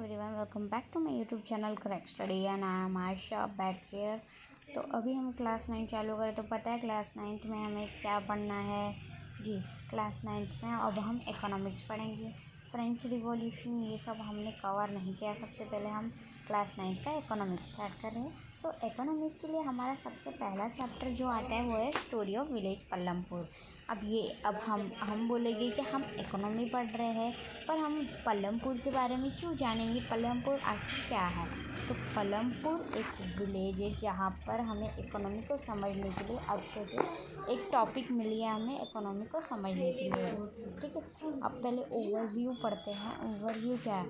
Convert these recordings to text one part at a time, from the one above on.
Everyone, welcome back to my YouTube channel correct study and I am Ayesha back here. तो अभी हम class 9 चालू करें तो पता है क्लास 9th में हमें क्या पढ़ना है जी। क्लास 9th में अब हम इकोनॉमिक्स पढ़ेंगे। फ्रेंच रिवॉल्यूशन ये सब हमने कवर नहीं किया। सबसे पहले हम क्लास 9th का इकोनॉमिक्स स्टार्ट कर रहे हैं। सो इकोनॉमिक्स के लिए हमारा सबसे पहला चैप्टर जो आता है वो है स्टोरी ऑफ विलेज पल्लमपुर। अब हम बोलेंगे कि हम इकोनॉमी पढ़ रहे हैं, पर हम पल्लमपुर के बारे में क्यों जानेंगे, पल्लमपुर आखिर क्या है। तो पल्लमपुर एक विलेज है जहाँ पर हमें इकोनॉमी को समझने के लिए अच्छे से एक टॉपिक मिली है हमें इकोनॉमी को समझने के लिए। ठीक है, अब पहले ओवरव्यू पढ़ते हैं। ओवरव्यू क्या है,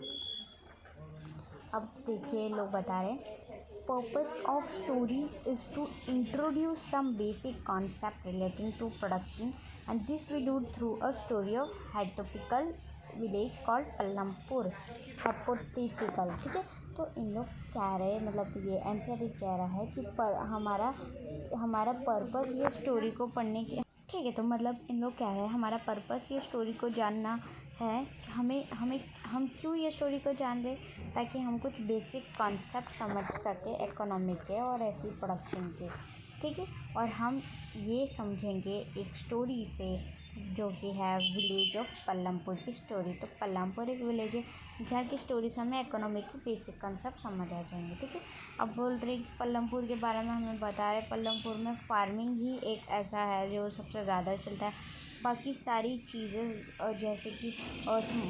अब देखिए लोग बता रहे हैं purpose of story is to introduce some basic concept relating to production and this we do through a story of hypothetical village called Palampur hypothetical. ठीक है, तो इन लोग कह रहे हैं, मतलब ये आंसर ही कह रहा है कि हमारा पर्पस ये स्टोरी को पढ़ने की। ठीक है, तो मतलब इन लोग कह रहे हैं हमारा पर्पस ये स्टोरी को जानना है। हम क्यों ये स्टोरी को जान रहे, ताकि हम कुछ बेसिक कॉन्सेप्ट समझ सके इकोनॉमी के और ऐसी प्रोडक्शन के। ठीक है, और हम ये समझेंगे एक स्टोरी से जो कि है विलेज ऑफ पल्लमपुर की स्टोरी। तो पल्लमपुर एक विलेज है जहाँ की स्टोरी से हमें इकोनॉमी के बेसिक कॉन्सेप्ट समझ आ जाएंगे। ठीक है, अब बोल रहे पल्लमपुर के बारे में हमें बता रहे पल्लमपुर में फार्मिंग ही एक ऐसा है जो सबसे ज़्यादा चलता है। बाकी सारी चीज़ें जैसे कि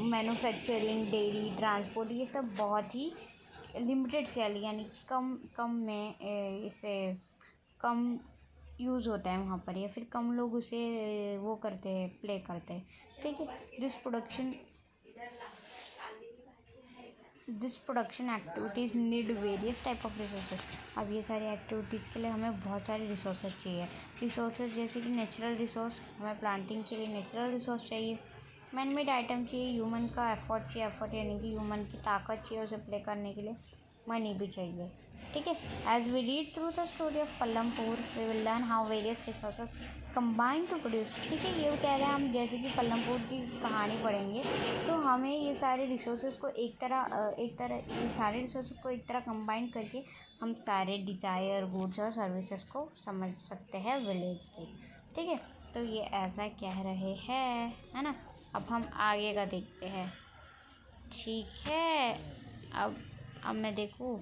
मैन्युफैक्चरिंग, डेयरी, ट्रांसपोर्ट, ये सब बहुत ही लिमिटेड स्केल यानी कम में इसे कम यूज़ होता है वहाँ पर, या फिर कम लोग उसे वो करते हैं, प्ले करते हैं। ठीक है, this production activities need various type of resources. अब ये सारी एक्टिविटीज़ के लिए हमें बहुत सारे रिसोर्सेज चाहिए। रिसोर्सेज जैसे कि नेचुरल रिसोर्स, हमें प्लांटिंग के लिए नेचुरल रिसोर्स चाहिए। मैन मेड आइटम चाहिए, ह्यूमन का एफर्ट चाहिए, एफर्ट यानी कि ह्यूमन की ताकत चाहिए उसे प्ले करने के लिए। मनी भी चाहिए। ठीक है, as we read through the story of Palampur we will learn how various resources combine to produce. ठीक है, ये कह रहे हैं हम जैसे कि पल्लमपुर की कहानी पढ़ेंगे तो हमें ये सारे रिसोर्सेज को एक तरह कंबाइन करके हम सारे डिज़ायर, गुड्स और सर्विसेज को समझ सकते हैं विलेज के। ठीक है, तो ये ऐसा कह रहे हैं, है ना। अब हम आगे का देखते हैं। ठीक है, अब मैं देखूँ।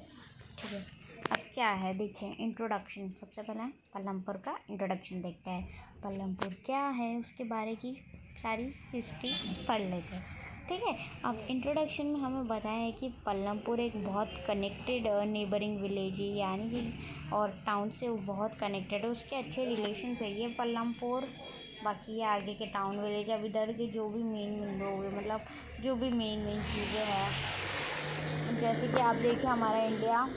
ठीक है, अब क्या है देखिए, इंट्रोडक्शन। सबसे पहले पल्लमपुर का इंट्रोडक्शन देखते हैं। पल्लमपुर क्या है उसके बारे की सारी हिस्ट्री पढ़ लेते हैं। ठीक है, अब इंट्रोडक्शन में हमें बताया है कि पल्लमपुर एक बहुत कनेक्टेड नेबरिंग विलेज है, यानी कि और टाउन से वो बहुत कनेक्टेड है, उसके अच्छे रिलेशन चाहिए पल्लमपुर। बाकी ये आगे के टाउन विलेज, अब इधर के जो भी मेन लोग, मतलब जो भी मेन चीज़ें हैं, जैसे कि आप देखिए हमारा इंडिया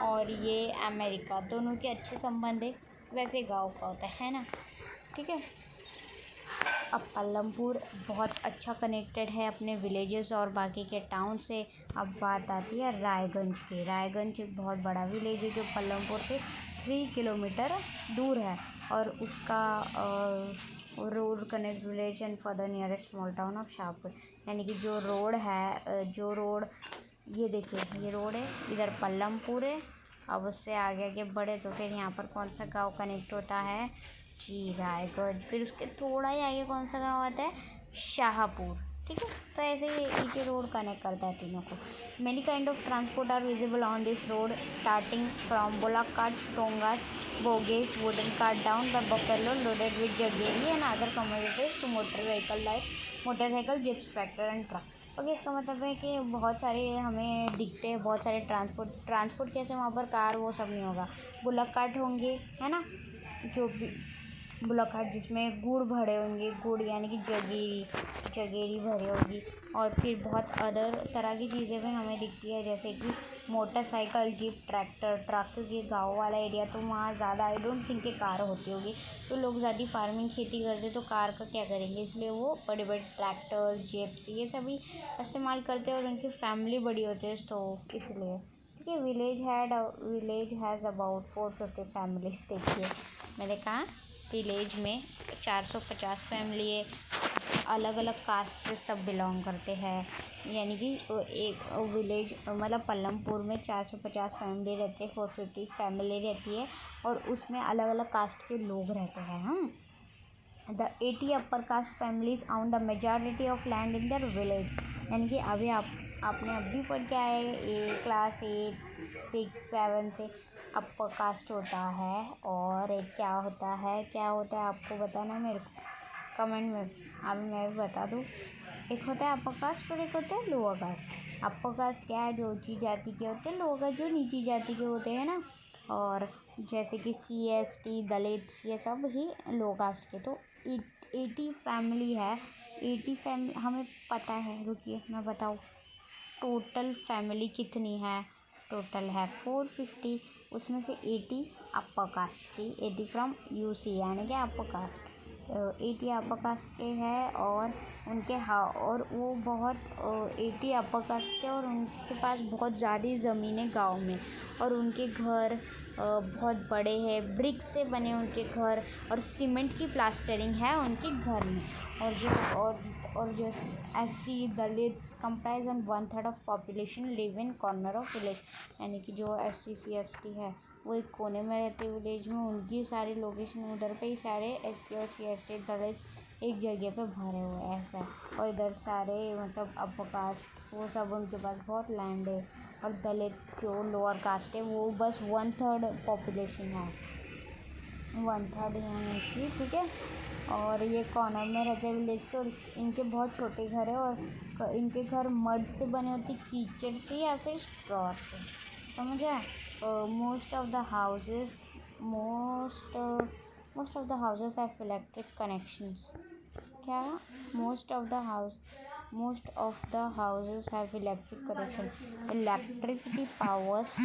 और ये अमेरिका दोनों के अच्छे संबंध है, वैसे गाँव का होता है ना। ठीक है, अब पल्लमपुर बहुत अच्छा कनेक्टेड है अपने विलेजेस और बाकी के टाउन से। अब बात आती है रायगंज की। रायगंज एक बहुत बड़ा विलेज है जो पल्लमपुर से 3 किलोमीटर दूर है, और उसका road connect village and further nearest small town of Shahpur. यानी कि जो रोड ये देखिए, ये रोड है, इधर पल्लमपुर है। अब उससे आगे बढ़े तो फिर यहाँ पर कौन सा गांव कनेक्ट होता है जी, रायगढ़। फिर उसके थोड़ा ही आगे कौन सा गांव आता है, शाहपुर। ठीक है, तो ऐसे ही एक ही रोड कनेक्ट करता है तीनों को। Many kind of transport are visible on this road starting from bullock cart, स्टोंगार, बोगेज, wooden cart drawn by buffalo loaded with jaggery and other commodities to motor vehicle, jeeps, tractor and truck. Okay, इसका मतलब है कि बहुत सारे हमें दिखते हैं, बहुत सारे ट्रांसपोर्ट कैसे वहाँ पर कार वो सब नहीं होगा। बुलक कार्ट होंगे, है ना, जो भी बुलक कार्ट जिसमें गुड़ भरे होंगे, गुड़ यानी कि जगेरी भरी होगी। और फिर बहुत अदर तरह की चीज़ें भी हमें दिखती है, जैसे कि मोटरसाइकिल, जीप, ट्रैक्टर, ट्रक। क्योंकि गाँव वाला एरिया तो वहाँ ज़्यादा आई डोंट थिंक कि कार होती होगी, तो लोग ज़्यादा फार्मिंग खेती करते तो कार का क्या करेंगे, इसलिए वो बड़े बड़े ट्रैक्टर्स, जीप्स ये सभी इस्तेमाल करते हैं, और उनकी फैमिली बड़ी होती है तो इसलिए। ठीक है, विलेज हैज़ अबाउट 450 फैमिलीज। देखिए मैंने कहा विलेज में 450 फैमिली है। अलग अलग कास्ट से सब बिलोंग करते हैं। यानी कि एक विलेज मतलब पल्लमपुर में 450 फैमिली रहती है, 450 फैमिली रहती है और उसमें अलग अलग कास्ट के लोग रहते हैं। The 80 upper caste families own the majority of land in their village. यानी कि अभी आपने अभी पढ़ के आए क्लास 8, 6, 7 से अपर कास्ट होता है और एक क्या होता है आपको बताना मेरे को कमेंट में। अभी मैं भी बता दूँ, एक होता है अपर कास्ट और एक होता है लोअर कास्ट। अपर कास्ट क्या है, जो ऊंची जाति के होते हैं, लोअर कास्ट जो नीची जाति के होते हैं ना। और जैसे कि CST दलित ये सब ही लो कास्ट के। तो 80 फैमिली है, 80 फैमिली हमें पता है। रुकिए मैं बताऊँ टोटल फैमिली कितनी है। टोटल है 450, उसमें से 80 अपर कास्ट की, 80 फ्रॉम UC यानी कि अपर कास्ट। 80 अपर कास्ट के हैं और उनके और वो बहुत 80 अपर कास्ट के और उनके पास बहुत ज़्यादा ज़मीनें गांव में और उनके घर बहुत बड़े हैं, ब्रिक से बने उनके घर और सीमेंट की प्लास्टरिंग है उनके घर में। और जो SC Dalits comprise on 1/3 of population live in corner of village. यानी कि जो SC CST है वो एक कोने में रहते विलेज में, उनकी सारी लोकेशन उधर पे ही सारे SC और CST दलित्स एक जगह पे भरे हुए हैं ऐसा है। और इधर सारे मतलब अपर कास्ट वो सब उनके पास बहुत लैंड है और दलित जो लोअर कास्ट है वो बस 1/3 पॉपुलेशन है, 1/3 यानी कि ठीक है। और ये कॉर्नर में रहते हैं विलेज के और इनके बहुत छोटे घर है और इनके घर मड से बने होते, कीचड़ से या फिर स्ट्रॉ से, समझ आए। Most of the houses have electric connections. क्या most of the houses have electric connection. Electricity powers